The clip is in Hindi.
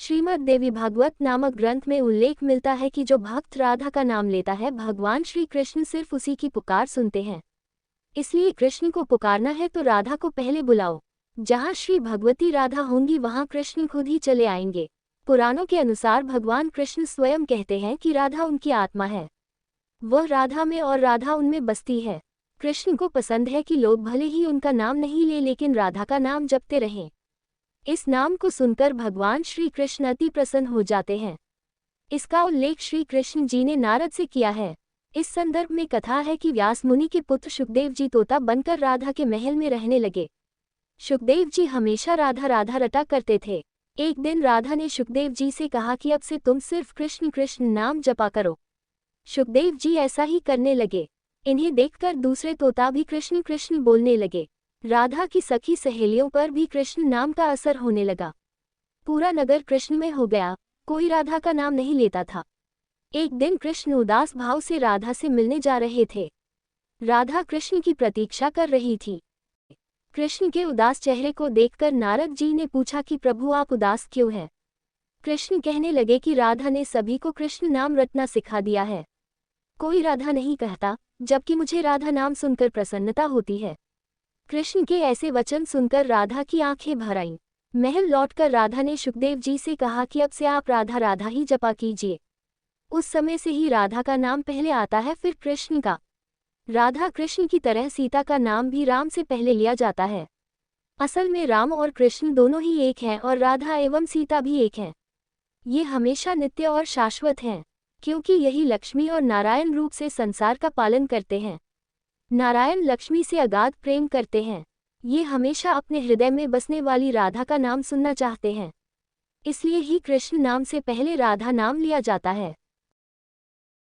श्रीमद् देवी भागवत नामक ग्रंथ में उल्लेख मिलता है कि जो भक्त राधा का नाम लेता है भगवान श्री कृष्ण सिर्फ उसी की पुकार सुनते हैं। इसलिए कृष्ण को पुकारना है तो राधा को पहले बुलाओ। जहाँ श्री भगवती राधा होंगी वहाँ कृष्ण खुद ही चले आएंगे। पुराणों के अनुसार भगवान कृष्ण स्वयं कहते हैं कि राधा उनकी आत्मा है, वह राधा में और राधा उनमें बसती है। कृष्ण को पसंद है कि लोग भले ही उनका नाम नहीं ले लेकिन राधा का नाम जपते रहें। इस नाम को सुनकर भगवान श्री कृष्ण अति प्रसन्न हो जाते हैं। इसका उल्लेख श्री कृष्ण जी ने नारद से किया है। इस संदर्भ में कथा है कि व्यास मुनि के पुत्र शुकदेव जी तोता बनकर राधा के महल में रहने लगे। शुकदेव जी हमेशा राधा राधा रटा करते थे। एक दिन राधा ने शुकदेव जी से कहा कि अब से तुम सिर्फ कृष्ण कृष्ण नाम जपा करो। शुकदेव जी ऐसा ही करने लगे। इन्हें देखकर दूसरे तोता भी कृष्ण कृष्ण बोलने लगे। राधा की सखी सहेलियों पर भी कृष्ण नाम का असर होने लगा। पूरा नगर कृष्णमय हो गया, कोई राधा का नाम नहीं लेता था। एक दिन कृष्ण उदास भाव से राधा से मिलने जा रहे थे। राधा कृष्ण की प्रतीक्षा कर रही थी। कृष्ण के उदास चेहरे को देखकर नारद जी ने पूछा कि प्रभु आप उदास क्यों हैं? कृष्ण कहने लगे कि राधा ने सभी को कृष्ण नाम रटना सिखा दिया है। कोई राधा नहीं कहता, जबकि मुझे राधा नाम सुनकर प्रसन्नता होती है। कृष्ण के ऐसे वचन सुनकर राधा की आंखें भर आईं। महल लौटकर राधा ने शुकदेव जी से कहा कि अब से आप राधा राधा ही जपा कीजिए। उस समय से ही राधा का नाम पहले आता है, फिर कृष्ण का। राधा कृष्ण की तरह सीता का नाम भी राम से पहले लिया जाता है। असल में राम और कृष्ण दोनों ही एक हैं और राधा एवं सीता भी एक हैं। ये हमेशा नित्य और शाश्वत हैं, क्योंकि यही लक्ष्मी और नारायण रूप से संसार का पालन करते हैं। नारायण लक्ष्मी से अगाध प्रेम करते हैं। ये हमेशा अपने हृदय में बसने वाली राधा का नाम सुनना चाहते हैं। इसलिए ही कृष्ण नाम से पहले राधा नाम लिया जाता है।